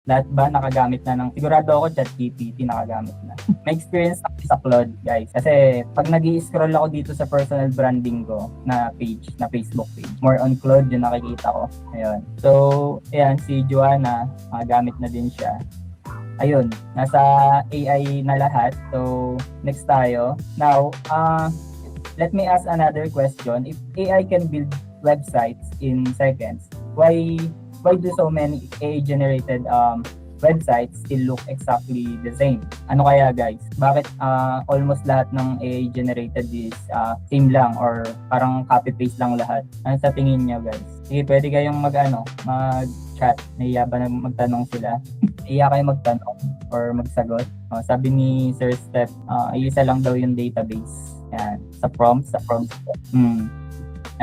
Lahat ba nakagamit na ng, sigurado ako ChatGPT nakagamit na. May experience ako sa Claude, guys. Kasi pag nag-i-scroll ako dito sa personal branding ko na page, na Facebook page, more on Claude yung nakikita ko. Ayun. So, ayan, si Joanna, gamit na din siya. Ayun, nasa AI na lahat. So, next tayo. Now, let me ask another question. If AI can build websites in seconds, why do so many AI-generated websites still look exactly the same? Ano kaya, guys? Bakit almost lahat ng AI-generated is same lang or parang copy-paste lang lahat? Ano sa tingin niyo, guys? Sige, pwede kayong mag-chat. Nahiya ba na magtanong sila? Nahiya kayo magtanong or magsagot? Sabi ni Sir Steph, isa lang daw yung database. Yan. Sa prompt.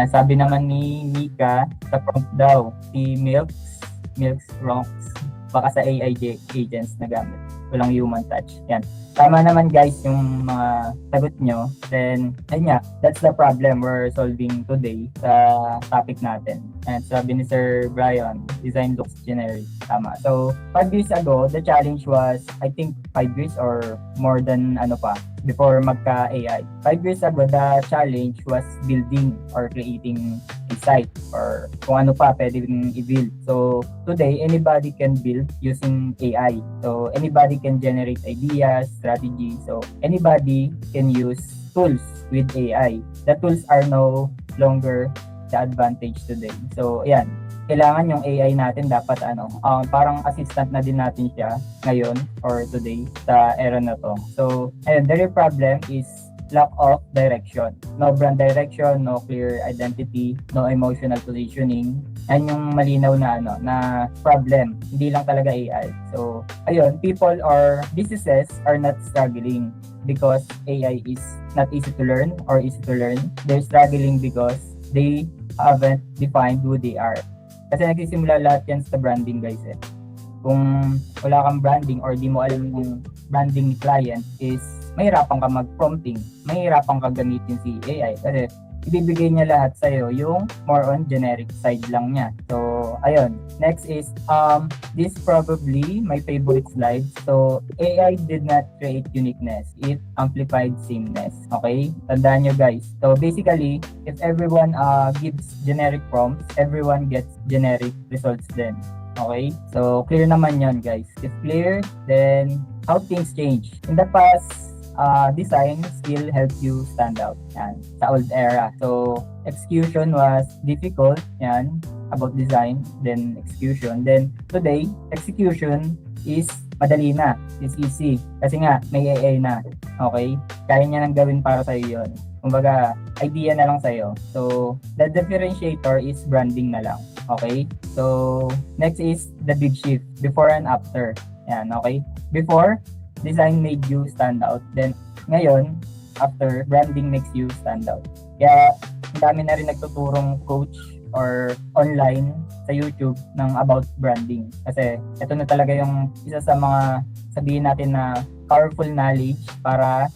Sabi naman ni Mika, sa prompt daw, si Milks Rocks, baka sa AI agents na gamit. Walang human touch. Yan. Tama naman guys yung mga sagot nyo. Then, ayun nga, that's the problem we're solving today sa topic natin. And sabi ni Sir Brian, design looks generic. Tama. So, 5 years ago, the challenge was, I think 5 years or more than before magka-AI. 5 years ago, the challenge was building or creating a site or kung ano pa pwedeng i-build. So, today, anybody can build using AI. So, anybody can generate ideas, strategy. So, anybody can use tools with AI. The tools are no longer the advantage today. So, ayan. Kailangan yung AI natin dapat parang assistant na din natin siya ngayon or today sa era na to. So, ayun, the real problem is lack of direction. No brand direction, no clear identity, no emotional positioning. Yan yung malinaw na problem. Hindi lang talaga AI. So, ayun, people or businesses are not struggling because AI is not easy to learn or easy to learn. They're struggling because they haven't defined who they are. Kasi nagsisimula lahat yan sa branding, guys. Kung wala kang branding or di mo alam yung branding ni client is mahirapan ka mag-prompting, mahirapan ka gamitin si AI kasi ibibigay niya lahat sa'yo yung more on generic side lang niya. So, ayun. Next is, this probably my favorite slide. So, AI did not create uniqueness. It amplified sameness. Okay? Tandaan nyo guys. So, basically, if everyone gives generic prompts, everyone gets generic results then. Okay? So, clear naman yon guys. If clear, then how things change. In the past, design still helps you stand out. Yan, sa old era. So, execution was difficult. Yan, about design, then execution. Then, today, execution is madali na. It's easy. Kasi nga, may AI na. Okay? Kaya niya nang gawin para sa'yo yun. Kumbaga, idea na lang sa'yo. So, the differentiator is branding na lang. Okay? So, next is the big shift. Before and after. Yan, okay? Before, design made you stand out. Then, ngayon, after, branding makes you stand out. Kaya, ang dami na rin nagtuturong coach or online sa YouTube ng about branding. Kasi, ito na talaga yung isa sa mga sabihin natin na powerful knowledge para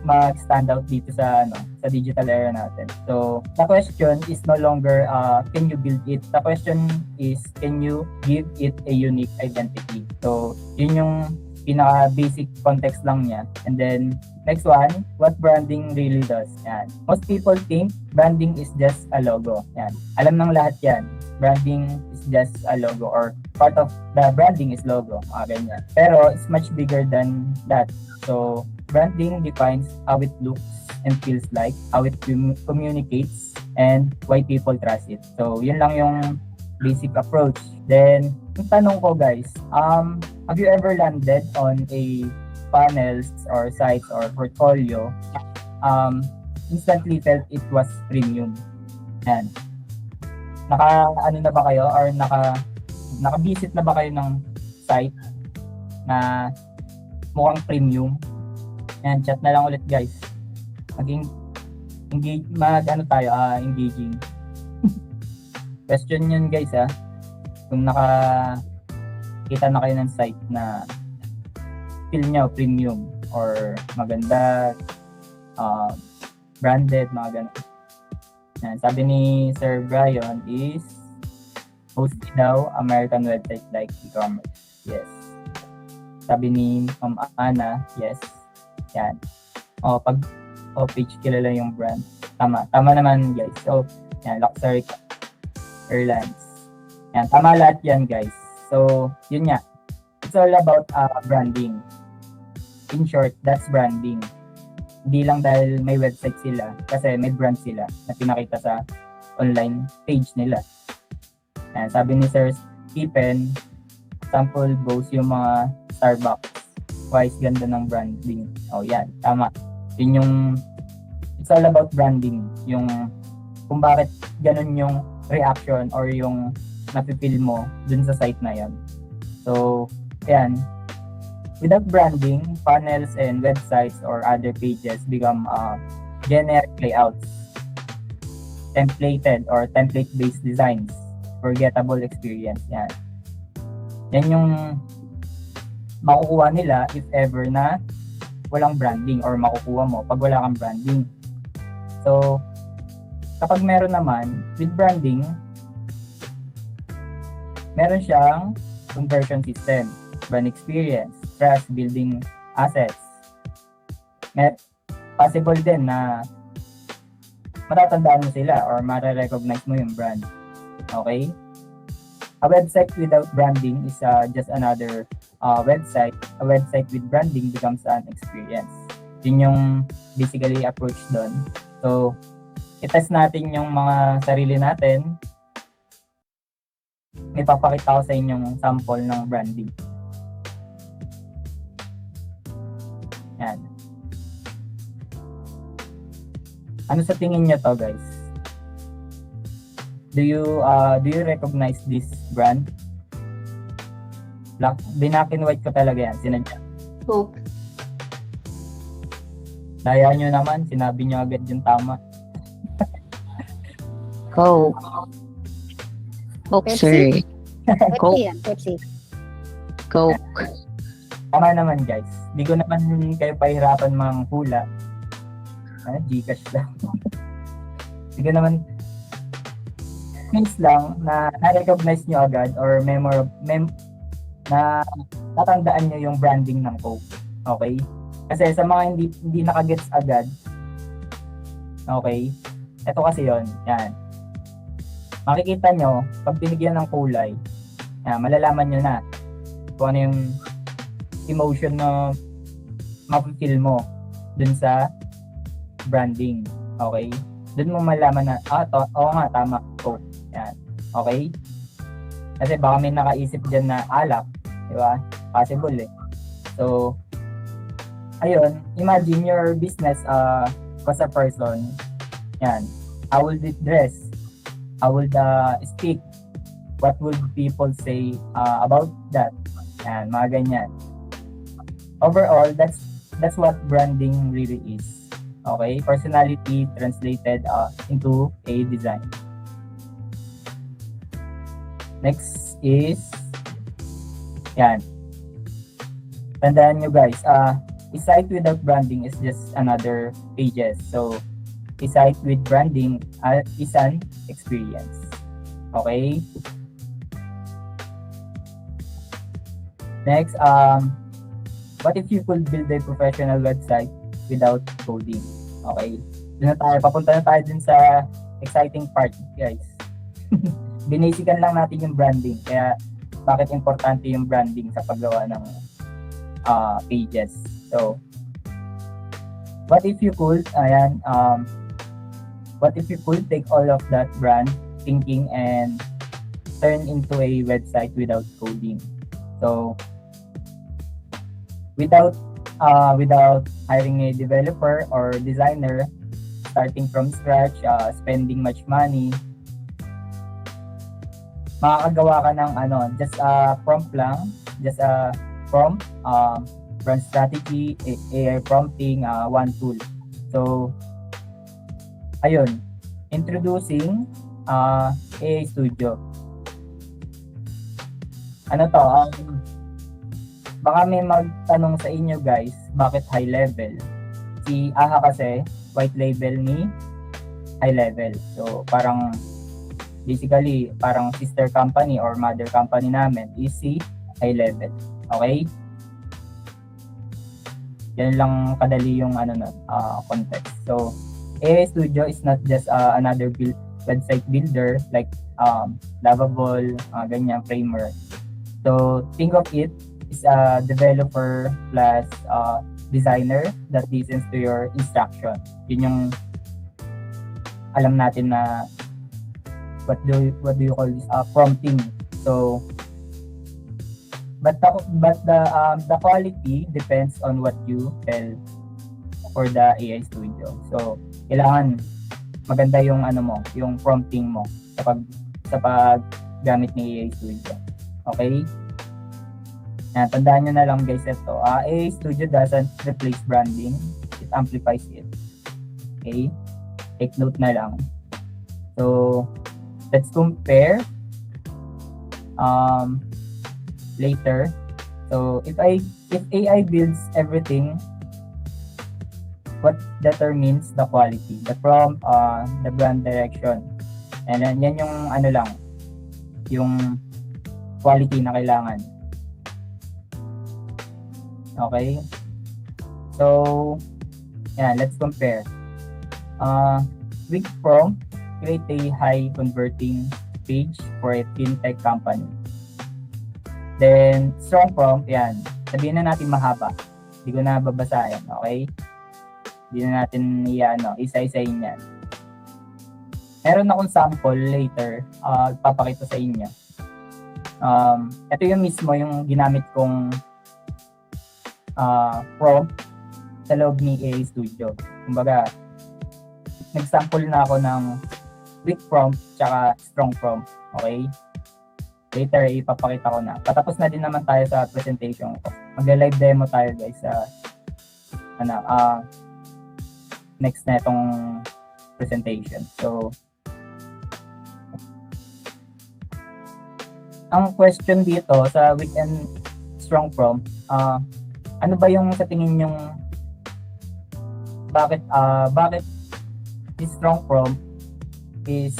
mag-stand out dito sa digital era natin. So, the question is no longer can you build it? The question is can you give it a unique identity? So, yun yung pinaka-basic context lang niya. And then, next one, what branding really does. Yan. Most people think branding is just a logo. Yan. Alam ng lahat yan. Branding is just a logo or part of the branding is logo. Ganyan. Pero, it's much bigger than that. So, branding defines how it looks and feels like, how it communicates, and why people trust it. So, yun lang yung basic approach. Then, yung tanong ko guys, have you ever landed on a panels or sites or portfolio, instantly felt it was premium? Yan. Naka-ano na ba kayo or naka-visit na ba kayo ng site na mukhang premium? Yan, chat na lang ulit guys. Maging engaging. Question yun guys kung nakakita na kayo ng site na feel nyo premium or maganda, branded, mga ganun. Yan, sabi ni Sir Brian is mostly daw American website like e-commerce. Yes. Sabi ni Ma'am Ana, yes. Yan. Pag page kilala yung brand. Tama naman guys. So, yan, Luxury Airlines. Yan, tama lahat yan guys. So, yun nga. It's all about branding. In short, that's branding. Hindi lang dahil may website sila, kasi may brand sila na pinakita sa online page nila. Yan, sabi ni Sir Stephen, sample goes yung mga Starbucks. Wise, ganda ng branding. Yan, tama. Yun yung, it's all about branding. Yung, kung bakit ganun yung reaction or yung napipil mo dun sa site na yan. So, yan. Without branding, funnels and websites or other pages become generic layouts, templated or template-based designs, forgettable experience. Yan yung makukuha nila if ever na walang branding, or makukuha mo pag wala kang branding. So, kapag meron naman, with branding, meron siyang conversion system, brand experience, trust building assets. Possible din na matatandaan mo sila or mare-recognize mo yung brand. Okay? A website without branding is just another website. A website with branding becomes an experience. Yun yung basically approach doon. So, itest natin yung mga sarili natin. May papakita ko sa inyong sample ng branding. Yan. Ano sa tingin niyo to, guys? Do you recognize this brand? Black and white ko talaga yan. Sinadya. Coke. Daya nyo naman. Sinabi nyo agad yung tama. Coke. Coke, Pepsi? sir. Pepsi Coke. yan, Pepsi. Coke. Tama naman, guys. Di ko naman kayo pahirapan mang hula. Gcash lang. Di ko naman hints lang na na-recognize nyo agad or na tatandaan nyo yung branding ng Coke. Okay? Kasi sa mga hindi nakagets agad, okay? Ito kasi yon. Yan. Makikita nyo, pag binigyan ng kulay, malalaman nyo na kung ano yung emotion na mapipil mo dun sa branding. Okay? Dun mo malaman na, oo nga, tama. Coke. Yan. Okay? Kasi baka may nakaisip dyan na alak. Di ba? Possible eh. So, ayun, imagine your business as a person. Yan. How would it dress? How would speak? What would people say about that? Yan, mga ganyan. Overall, that's what branding really is. Okay? Personality translated into a design. Next is, yan. Tandaan nyo guys, a site without branding is just another pages. So, a site with branding is an experience. Okay? Next, what if you could build a professional website without coding? Okay? Doon na tayo, papunta na tayo dun sa exciting part, guys. Binasican lang natin yung branding. Kaya, bakit importante yung branding sa paggawa ng pages. So, what if you could, what if you could take all of that brand thinking and turn into a website without coding? So, without hiring a developer or designer, starting from scratch, spending much money, makakagawa ka ng just a prompt lang, just a prompt, brand strategy, AI prompting, one tool. So, ayun, introducing AI Studio. Ano to? Baka may magtanong sa inyo guys, bakit high level? Si AHA kasi, white label ni high level. So, basically, parang sister company or mother company namin is si high level. Okay? Yan lang kadali yung context. So, AI Studio is not just another website builder like Lovable, ganyan, framework. So, think of it as a developer plus designer that listens to your instruction. Yun yung alam natin na what do you call this, prompting. So, but the quality depends on what you tell for the AI Studio. So, kailangan maganda yung yung prompting mo sa paggamit ni AI Studio. Okay? Yan, tandaan nyo na lang guys ito. AI Studio doesn't replace branding. It amplifies it. Okay? Take note na lang. So, let's compare later. So if AI builds everything, what determines the quality? The prompt, the brand direction. And then yan yung yung quality na kailangan. Okay? So yeah, let's compare. Weak prompt, create a high converting page for a fintech company. Then, strong prompt, yan. Sabihin na natin mahaba. Hindi ko na babasahin, okay? Hindi na natin isa-isahin yan. Meron akong sample later, papakita sa inyo. Ito yung mismo yung ginamit kong prompt sa loob ni AI Studio. Kumbaga, nag-sample na ako ng weak prompt tsaka strong prompt, okay? Later, ipapakita ko na. Patapos na din naman tayo sa presentation ko. Mag-live demo tayo guys sa next na itong presentation. So, ang question dito sa weak and strong prompt, ano ba yung sa tingin yung bakit this strong prompt is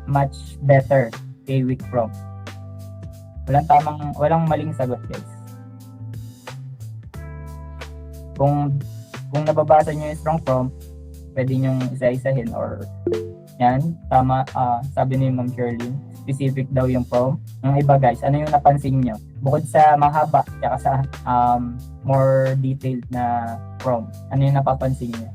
much better kay weak prompt? Walang maling sagot guys. Kung nababasa niyo yung strong prompt, pwede niyo isa-isahin or yan, tama, sabi ni Ma'am Sherlyn, specific daw yung prompt. Yung iba guys, ano yung napansin niyo? Bukod sa mahaba, tsaka sa more detailed na prompt, ano yung napapansin niyo?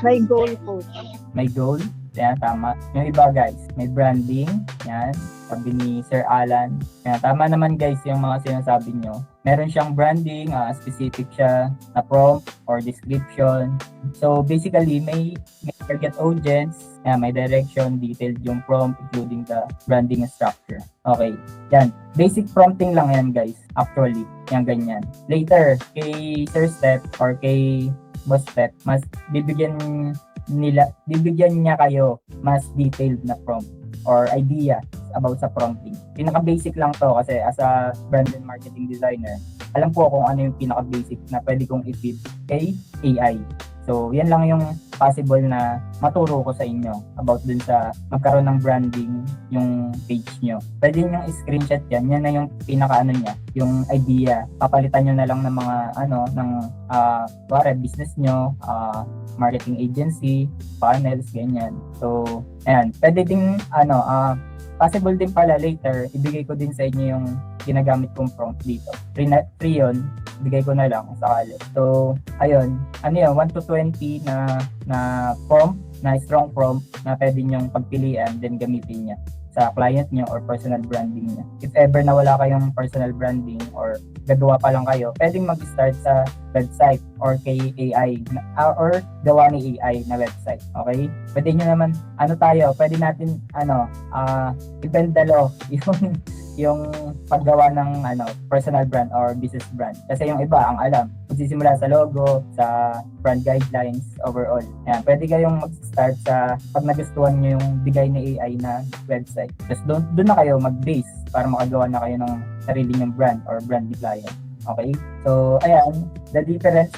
May goal coach. May goal? Yan, tama. Yung iba guys, may branding. Yan, sabi ni Sir Alan. Yan, tama naman guys yung mga sinasabi nyo. Meron siyang branding, specific siya na prompt or description. So basically, may target audience, yan, may direction, detailed yung prompt, including the branding structure. Okay, yan. Basic prompting lang yan guys, actually. Yan, ganyan. Later, kay Sir Step or kay Boss Step, mas bibigyan niya kayo mas detailed na prompt or idea about sa prompting. Pinaka-basic lang to kasi as a brand and marketing designer, alam ko kung ano yung pinaka-basic na pwede kong i-feed kay AI. So, yan lang yung possible na maturo ko sa inyo about dun sa magkaroon ng branding yung page nyo. Pwede nyo i-screenshot yan. Yan na yung niya, yung idea. Papalitan nyo na lang ng mga business nyo, marketing agency, panels, ganyan. So, ayan. Pwede din, possible din pala later, ibigay ko din sa inyo yung ginagamit kong prompt dito. Free yun, ibigay ko na lang sakali. So, ayun, 1 to 20 na prompt, na strong prompt na pwede nyong pagpilian, then gamitin niya sa client nyo or personal branding niya. If ever na wala kayong personal branding or gagawa pa lang kayo, pwedeng mag-start sa website or kay AI or gawa ni AI na website. Okay? Pwede nyo naman, pwede natin, i-bend the law, yung paggawa ng personal brand or business brand. Kasi yung iba ang alam, magsisimula sa logo, sa brand guidelines overall. Ayan, pwede kayong mag-start sa pag nagustuhan nyo yung bigay ni AI na website. Tapos doon na kayo mag-base para makagawa na kayo ng sarili nyong brand or brand client. Okay? So, ayan, the difference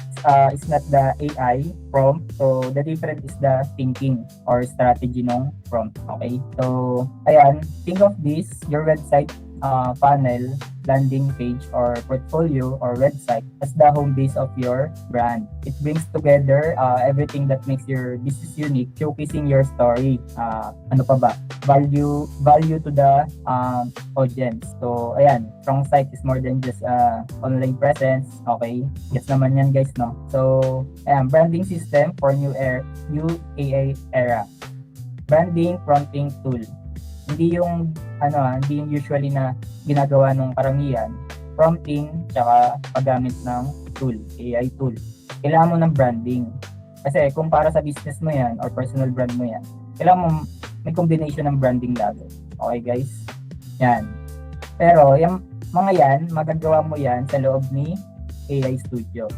is not the AI prompt. So, the difference is the thinking or strategy ng prompt. Okay? So, ayan, think of this, your website funnel, landing page, or portfolio or website as the home base of your brand. It brings together everything that makes your business unique, showcasing your story. Ano pa ba? Value to the audience. So, ayan, strong site is more than just online presence. Okay? Yes naman yan, guys, no? So, ayan, branding system for new AI era. Branding prompting tool. Hindi yung hindi yung usually na ginagawa ng karamihan. Prompting tsaka paggamit ng tool, AI tool. Kailangan mo ng branding. Kasi kung para sa business mo yan or personal brand mo yan, kailangan mo may combination ng branding lagi. Okay, guys? Yan. Pero yung mga yan, magagawa mo yan sa loob ni AI Studio.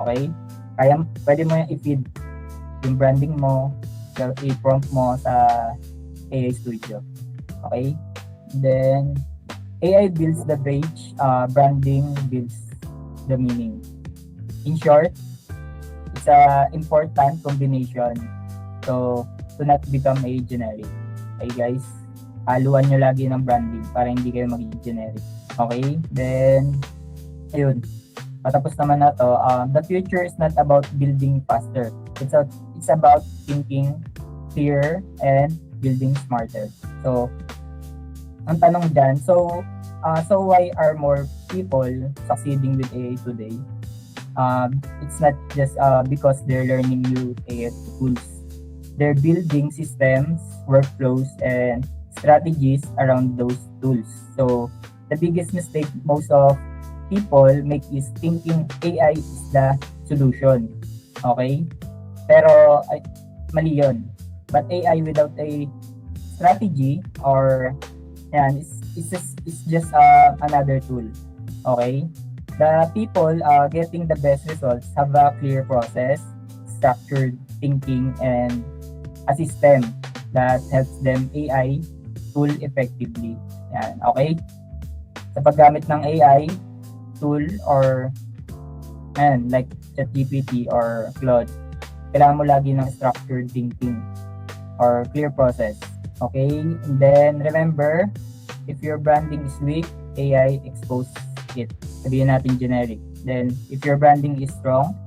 Okay? Kaya pwede mo yung i-feed yung branding mo, i-prompt mo sa AI Studio. Okay? Then, AI builds the page, branding builds the meaning. In short, it's a important combination to not become a generic. Okay, guys? Haluan nyo lagi ng branding para hindi kayo maging generic. Okay? Then, ayun. Patapos naman na to. The future is not about building faster. It's about thinking clearer and building smarter. So, ang tanong dyan, so why are more people succeeding with AI today? It's not just because they're learning new AI tools. They're building systems, workflows, and strategies around those tools. So, the biggest mistake most of people make is thinking AI is the solution. Okay? Pero, mali yun. But AI without a strategy or it's just another tool. Okay? The people getting the best results have a clear process, structured thinking, and a system that helps them AI tool effectively. Yan. Okay? Sa paggamit ng AI tool or like ChatGPT or Claude, kailangan mo lagi ng structured thinking or clear process. Okay? And then, remember, if your branding is weak, AI exposes it. Sabihin natin generic. Then, if your branding is strong,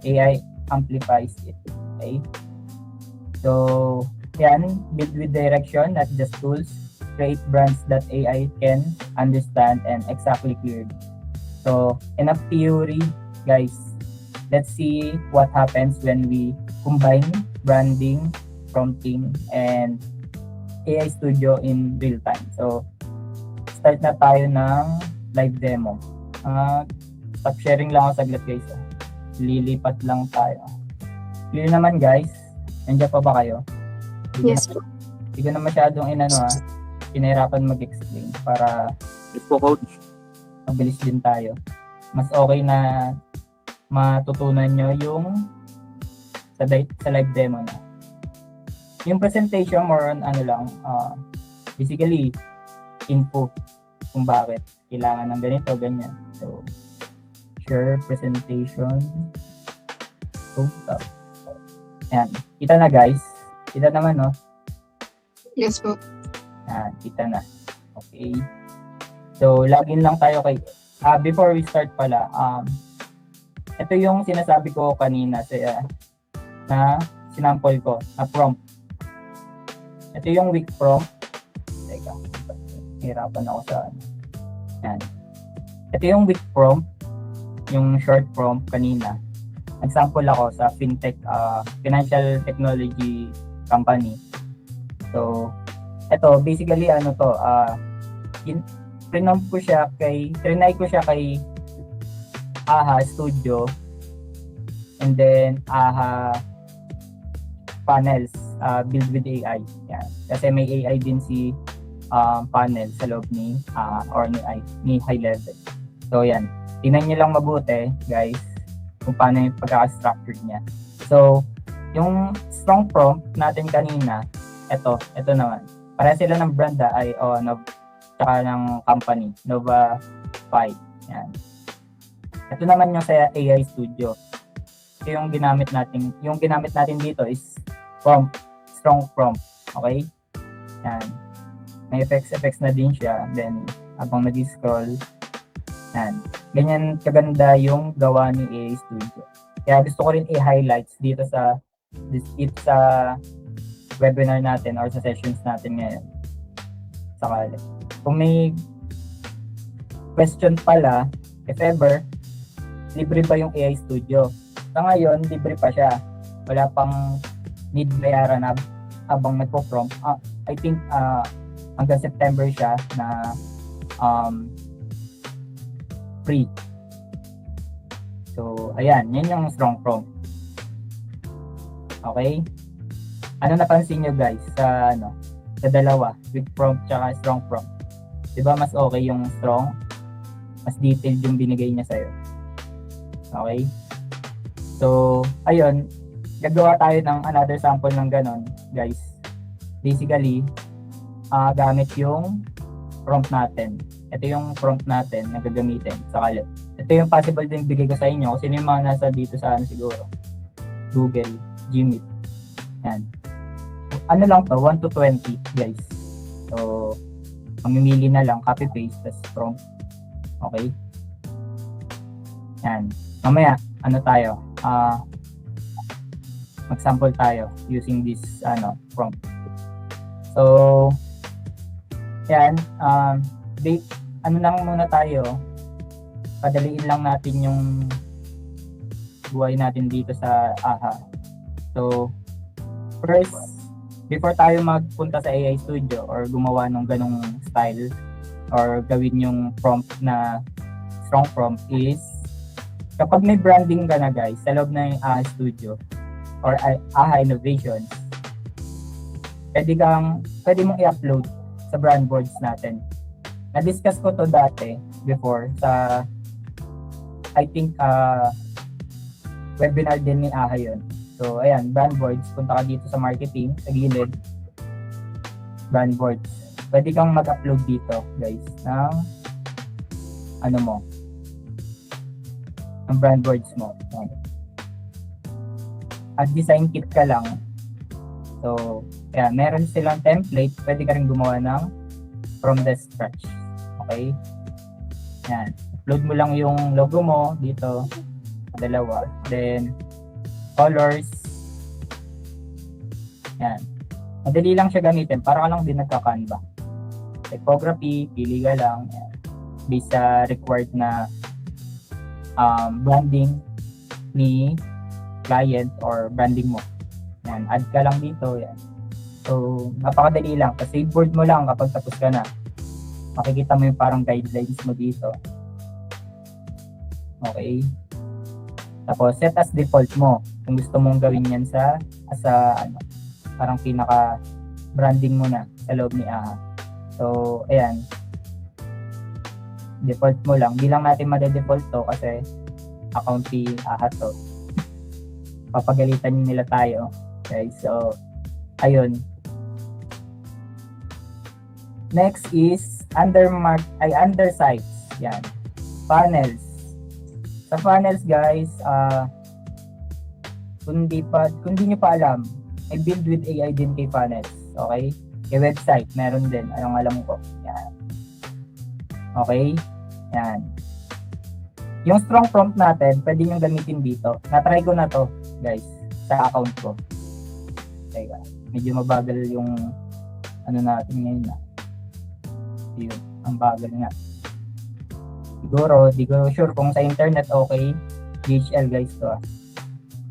AI amplifies it. Okay? So, yan. Build with direction, not just tools. Create brands that AI can understand and exactly clearly. So, enough theory, guys. Let's see what happens when we combine branding, prompting, and AI Studio in real time. So, start na tayo ng live demo. Stop sharing lang ako saglit, guys. Lilipat lang tayo. Clear naman, guys. Nandiyan pa ba kayo? Yes po. Hindi ko na masyadong pinahirapan mag-explain para mabilis din tayo. Mas okay na matutunan nyo yung sa live demo na. Yung presentation more on basically info kung bakit kailangan ng ganito, ganyan. So, share presentation. Ayan. Kita na, guys. Kita naman, no? Yes po. Ayan, kita na. Okay. So, login lang tayo kay... before we start pala, ito yung sinasabi ko kanina na sinample ko, na prompt. Ito yung weak prompt. Teka, hirapan ako sa yan. Ito yung weak prompt, yung short prompt kanina. Example ako sa fintech, financial technology company. So, ito, basically, trinay ko siya kay AHA Studio and then AHA Panels, build with AI. Yan. Kasi may AI din si panel sa loob ni high level. So yan, tingnan nyo lang mabuti guys kung paano yung pagkaka-structured niya. So yung strong prompt natin kanina, ito naman. Para sila ng brand tsaka ng company, Nova 5. Yan. Ito naman yung sa AI Studio. Ito yung ginamit natin dito is prompt, strong prompt. Okay? Yan. May effects na din siya. Then, habang nag-scroll. Yan. Ganyan kaganda yung gawa ni AI Studio. Kaya gusto ko rin i-highlights dito sa webinar natin or sa sessions natin ngayon. Sakali. Kung may question pala, if ever, libre ba yung AI Studio? Sa ngayon, libre pa siya. Wala pang need bayaran na habang nagpo-prompt. I think hanggang September siya na free. So, ayan. Yan yung strong prompt. Okay? Ano napansin nyo guys sa dalawa, weak prompt tsaka strong prompt? Diba mas okay yung strong? Mas detailed yung binigay niya sa'yo. Okay? So, ayun. Gagawa tayo ng another sample ng ganon, guys. Basically, gamit yung prompt natin. Ito yung prompt natin na gagamitin sa kalit. Ito yung possible din bigay ko sa inyo kasi yung mga nasa dito sa siguro. Google, Gmeet. Yan. Ano lang to? 1 to 20, guys. So, mamimili na lang, copy-paste, tas prompt. Okay? Yan. Mamaya, tayo? Mag-sample tayo using this prompt. So, yan. Lang muna tayo. Padaliin lang natin yung buhay natin dito sa AHA. So, first, before tayo magpunta sa AI Studio or gumawa ng ganong style or gawin yung prompt na strong prompt is kapag may branding ka na guys sa loob ng AHA Studio or AHA Innovations, pwede mong i-upload sa brand boards natin. Na-discuss ko to dati before sa I think webinar din ni AHA yun. So, ayan, brand boards. Punta ka dito sa marketing, sa gilid. Brand boards. Pwede kang mag-upload dito, guys, ng ng brand boards mo. At design kit ka lang. So, ayan, meron silang template. Pwede ka rin gumawa ng from the scratch. Okay? Ayan. Upload mo lang yung logo mo dito. Dalawa. Then, colors. Yan. Madali lang siya gamitin. Para ka lang din nagka-Canva. Typography, pili ka lang. Yan. Based sa required na branding ni client or branding mo. Yan. Add ka lang dito. Yan. So, napakadali lang. Kasi board mo lang kapag tapos ka na. Makikita mo yung parang guidelines mo dito. Okay. Tapos, set as default mo. Kung gusto mong gawin yan sa parang pinaka branding mo na sa loob ni AHA. So, ayan. Default mo lang. Di lang natin made-default to kasi account ni AHA to. Papagalitan nila tayo. Okay, so, ayun. Next is undersites. Yan. Funnels. Sa funnels guys, kung di nyo pa alam, I build with AI din kay funnels. Okay? Kay website, meron din. Anong alam ko? Yan. Okay? Yan. Yung strong prompt natin, pwede nyo gamitin dito. Na-try ko na to, guys, sa account ko. Okay, medyo mabagal yung natin ngayon na. Yun, ang bagal nga. Siguro, di ko sure kung sa internet okay. DHL guys to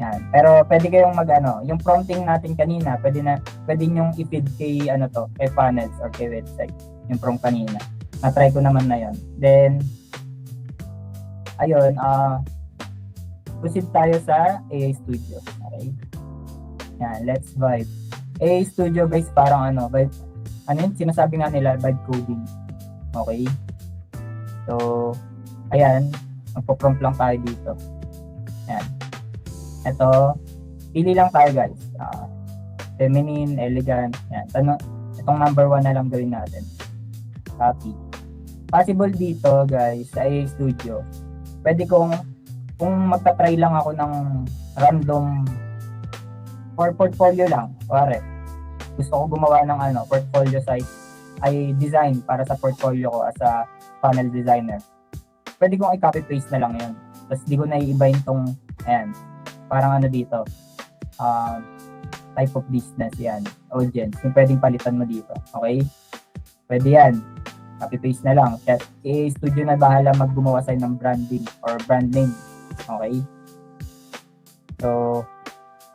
Yan. Pero pwede kayong yung prompting natin kanina, pwede nyong i-feed kay kay funnels or kay website. Yung prompt kanina. Na-try ko naman na yon. Then, ayun, proceed tayo sa AI Studio. Okay? Yan, let's vibe. AI Studio guys, parang vibe, sinasabi nga nila, vibe coding. Okay? So, ayan, magpo-prompt lang tayo dito. Ayan. Ito, pili lang tayo guys. Feminine, elegant. Ayan. Itong number 1 na lang gawin natin. Copy. Possible dito guys, sa AI Studio, pwede kung magta-try lang ako ng random for portfolio lang. Pare, gusto ko gumawa ng portfolio site ay design para sa portfolio ko as a panel designer. Pwede kong i-copy paste na lang yun. Tapos di ko na iibahin tong, ayan, parang ano dito, type of business yan, audience, yung pwedeng palitan mo dito, okay? Pwede yan, copy paste na lang. AA Studio na bahala maggumawa sa'yo ng branding or brand name, okay? So,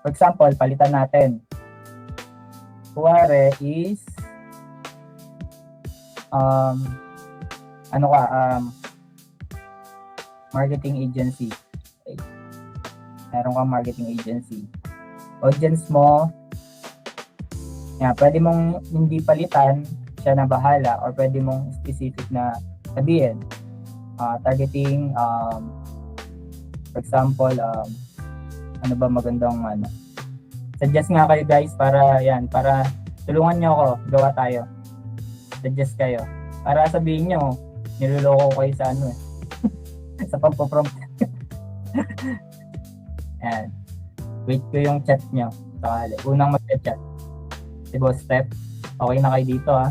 for example, palitan natin. Kuwari is, marketing agency. Okay. Meron kang marketing agency. Audience mo, pwede mong hindi palitan, siya na bahala, or pwede mong specific na sabihin. Targeting, for example, ano ba magandang suggest nga kayo guys para tulungan nyo ako, gawa tayo. Suggest kayo. Para sabihin nyo, niloloko kayo sa sa pagpo-prompt. Ayan. Wait ko yung chat nyo. Sakali. Unang mag-chat. Si Boss Step. Okay na kayo dito ha.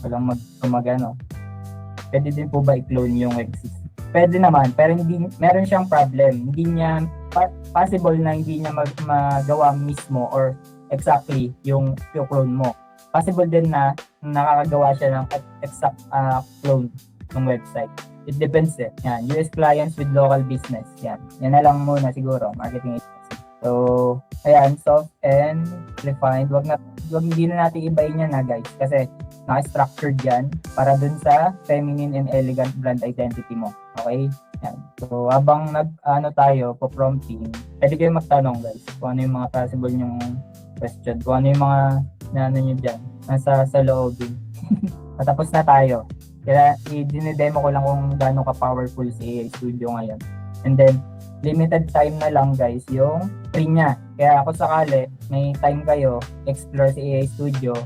Walang mag-ano. Pwede din po ba i-clone yung exist? Pwede naman. Pero meron siyang problem. Hindi niya, possible na hindi niya magawa mismo or exactly yung clone mo. Possible din na nakakagawa siya ng exact clone ng website. It depends Yan. US clients with local business. Yan. Yan na lang muna siguro. Marketing agency. So, ayan. Soft and refined. Hindi na natin ibahin yan guys. Kasi naka-structured yan para dun sa feminine and elegant brand identity mo. Okay? Yan. So, habang tayo, po-prompting, pwede kayo magtanong guys kung ano yung mga possible yung question. Kung ano yung mga nyo dyan. Nasa sa loobin. Patapos na tayo. Kaya i-demo ko lang kung gaano ka-powerful si AA Studio ngayon. And then, limited time na lang guys yung free niya. Kaya kung sakali, may time kayo, explore si AA Studio,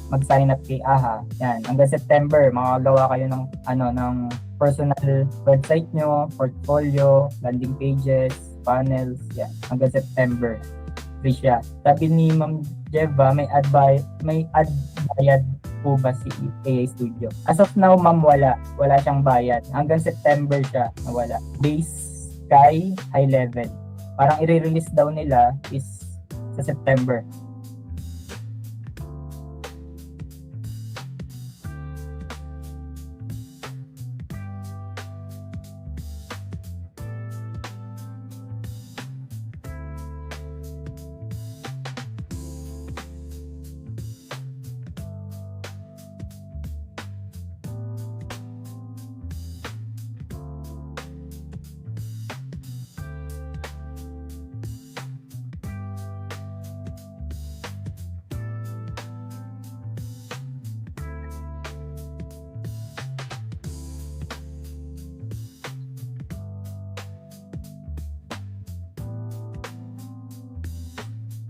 mag-sign up kay AHA. Yan, hanggang September, makagawa kayo ng personal website nyo, portfolio, landing pages, panels, yan. Hanggang September, free siya. Sabi ni Ma'am Jeva, may ad bayad po ba si AA Studio? As of now, ma'am, wala siyang bayad. Hanggang September siya nawala. Base kay high level. Parang i-release daw nila is sa September.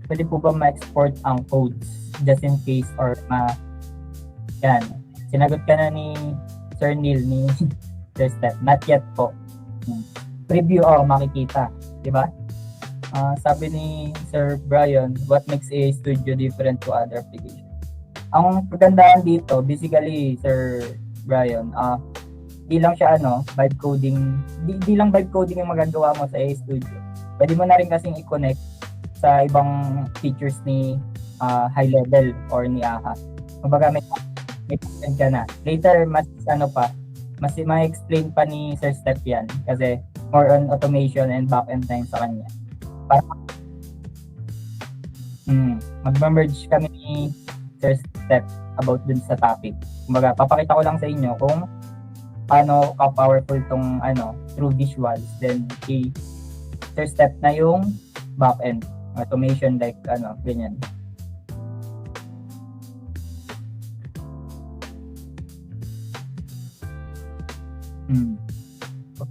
Pwede po ba ma-export ang codes just in case or yan. Sinagot ka na ni Sir Neil ni Sir Steph. Not yet po. Preview makikita. Diba? Sabi ni Sir Brian, what makes AA Studio different to other applications? Ang pagandaan dito, basically, Sir Brian, di lang siya vibe coding, di lang vibe coding yung magagawa mo sa AA Studio. Pwede mo na rin kasing i-connect sa ibang features ni high level or ni AHA. Kumbaga may content ka na. Later, mas ma-explain pa ni Sir Steph yan kasi more on automation and back-end time sa kanya. Para mag-merge kami ni Sir Steph about dun sa topic. Kumbaga, papakita ko lang sa inyo kung paano ka-powerful tong through visuals, then kay Sir Steph na yung back-end. Automation like ganyan.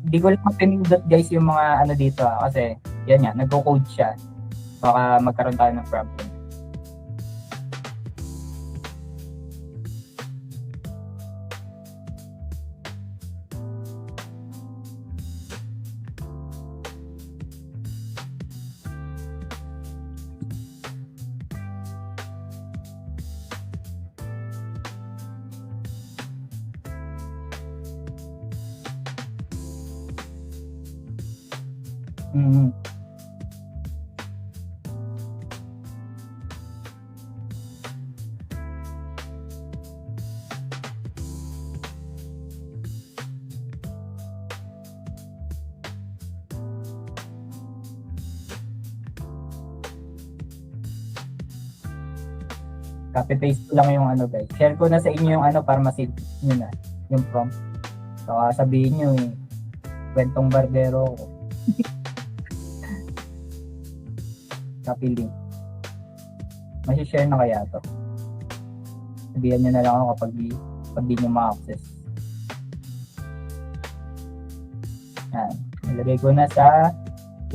Hindi ko lang pinindot guys yung mga dito kasi yan nga, nagko-code siya. Baka magkaroon tayo ng problem. Mm. Copy-paste ko lang yung ano guys. Share ko na sa inyo yung ano para ma-save nyo na yung prompt. So sabihin nyo kwentong barbero ko. Copy link. Masi-share na kaya to. Sabihan nyo na lang ako kapag di nyo ma-access. Yan. Nilagay ko na sa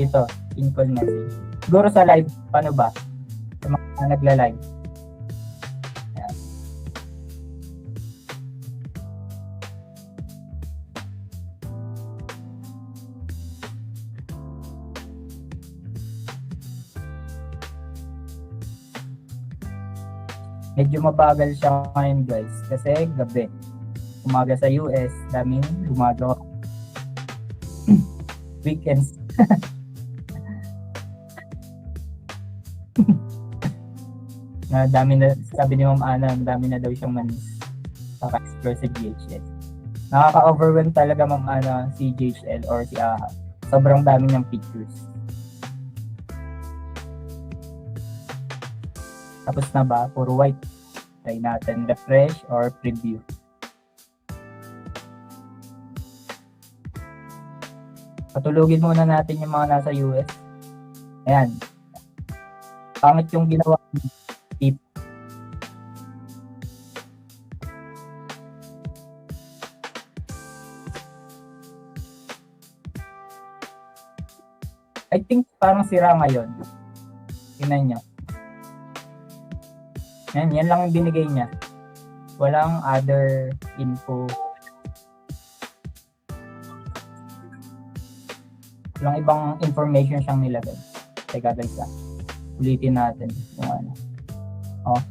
ito, in-call message. Siguro sa live, paano ba? Sa mga nagla-live. Medyo mabagal siya ngayon guys kasi gabi. Umaga sa US, daming gumagawa. Weekends. Na dami na, sabi ni Ma'am Ana, dami na daw siyang manis. Saka-explore sa GHL. Nakaka-overwhelm talaga Ma'am Ana si GHL or si AHA. Sobrang dami niyang pictures. Tapos na ba? Puro white. Try natin refresh or preview. Patulugin muna natin yung mga nasa US. Ayan. Pangit yung ginawa ni tip. I think parang sira ngayon. Tingnan niyo. Yan lang yung binigay niya. Walang other info. Walang ibang information siyang nilagay. Teka guys ulitin natin yung ano. Oh.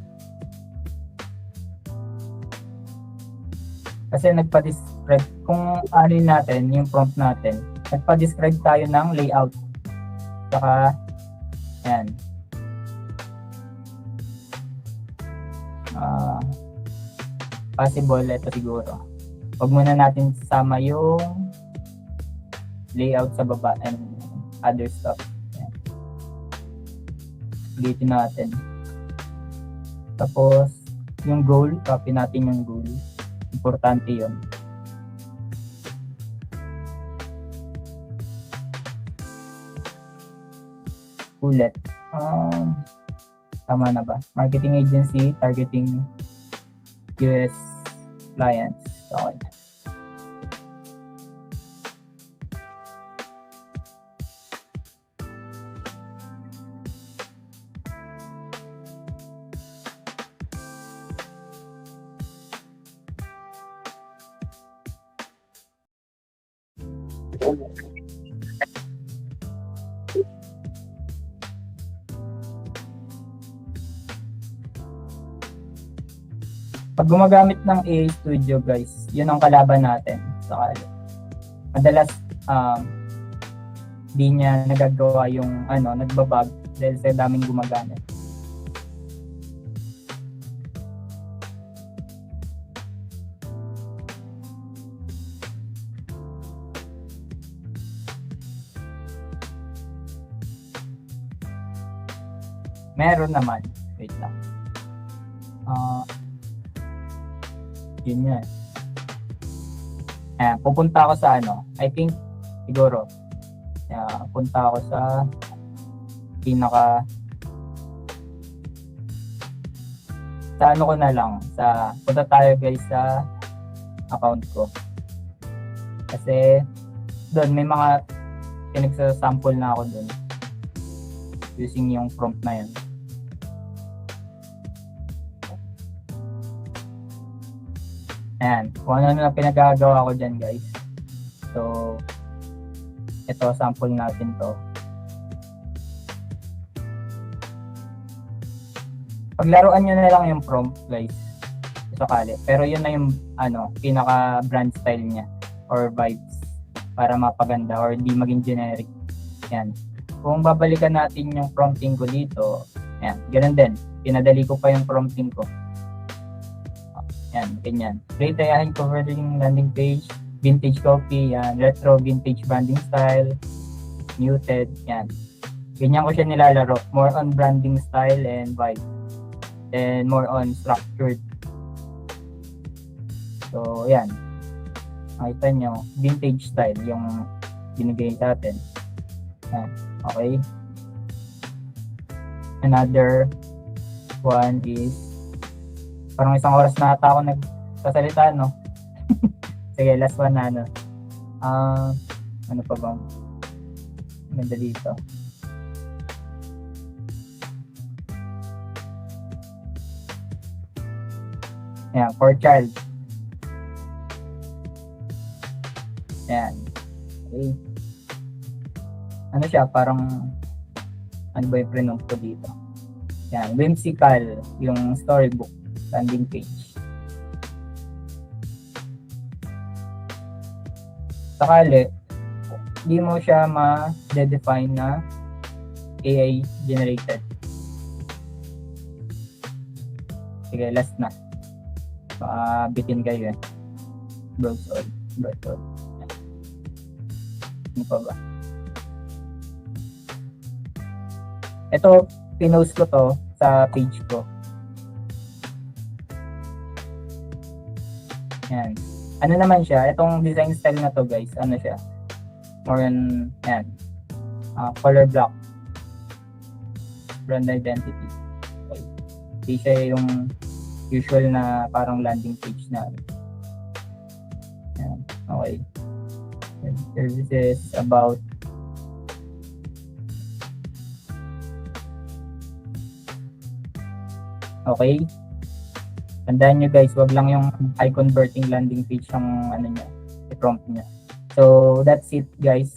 Kasi nagpa-describe, kung ano natin, yung prompt natin, nagpa-describe tayo ng layout. Saka, yan. Possible, ito siguro. Huwag muna natin sama yung layout sa baba and other stuff. Yan. Ulitin natin. Tapos, yung goal, copy natin yung goal. Importante yun. Ulit. Tama na ba? Marketing agency, targeting US clients. Okay. Pag gumagamit ng AI Studio guys, yun ang kalaban natin sa Kali. Madalas di niya nagagawa yung nagbabag dahil sa daming gumagamit. Meron naman. Wait lang. Yun yan. Pupunta ako sa I think siguro punta ako sa ko na lang punta tayo guys sa account ko kasi doon may mga pinagsasample na ako doon using yung prompt na yun. Ayan, kung ano na pinagagawa ko dyan guys. So, ito, sample natin to. Paglaruan nyo na lang yung prompt guys. Sakali. Pero yun na yung pinaka brand style niya or vibes para mapaganda or hindi maging generic. Yan. Kung babalikan natin yung prompting ko dito, yan, ganun din. Pinadali ko pa yung prompting ko. Yan, ganyan. Create a covering landing page, vintage copy, yan, retro vintage branding style, muted, yan. Ganyan ko siya nilalaro. More on branding style and vibe. And more on structured. So, yan. Makita nyo, vintage style yung binigay sa atin. Yan. Okay. Another one is parang isang oras na ata ako nagsasalita, no? Sige, last one na, ano. Ano pa bang ganda dito? Ayan, for child. Ayan. Okay. Ano siya, parang ano ba yung pronoun ko dito? Ayan, whimsical yung storybook landing page. Sakali, hindi mo siya ma-define na AI generated. Sige, last na. Bitin kayo eh. Browse all. Ano pa ba? Ito, pinost ko to sa page ko. Yan. Ano naman siya? Itong design style na to, guys. Ano siya? More on, yan. Color block. Brand identity. Okay. Hindi siya yung usual na parang landing page na. Yan. Okay. Services about okay. Tandaan nyo guys, wag lang yung high converting landing page ang ano niya, i-prompt niya. So that's it guys.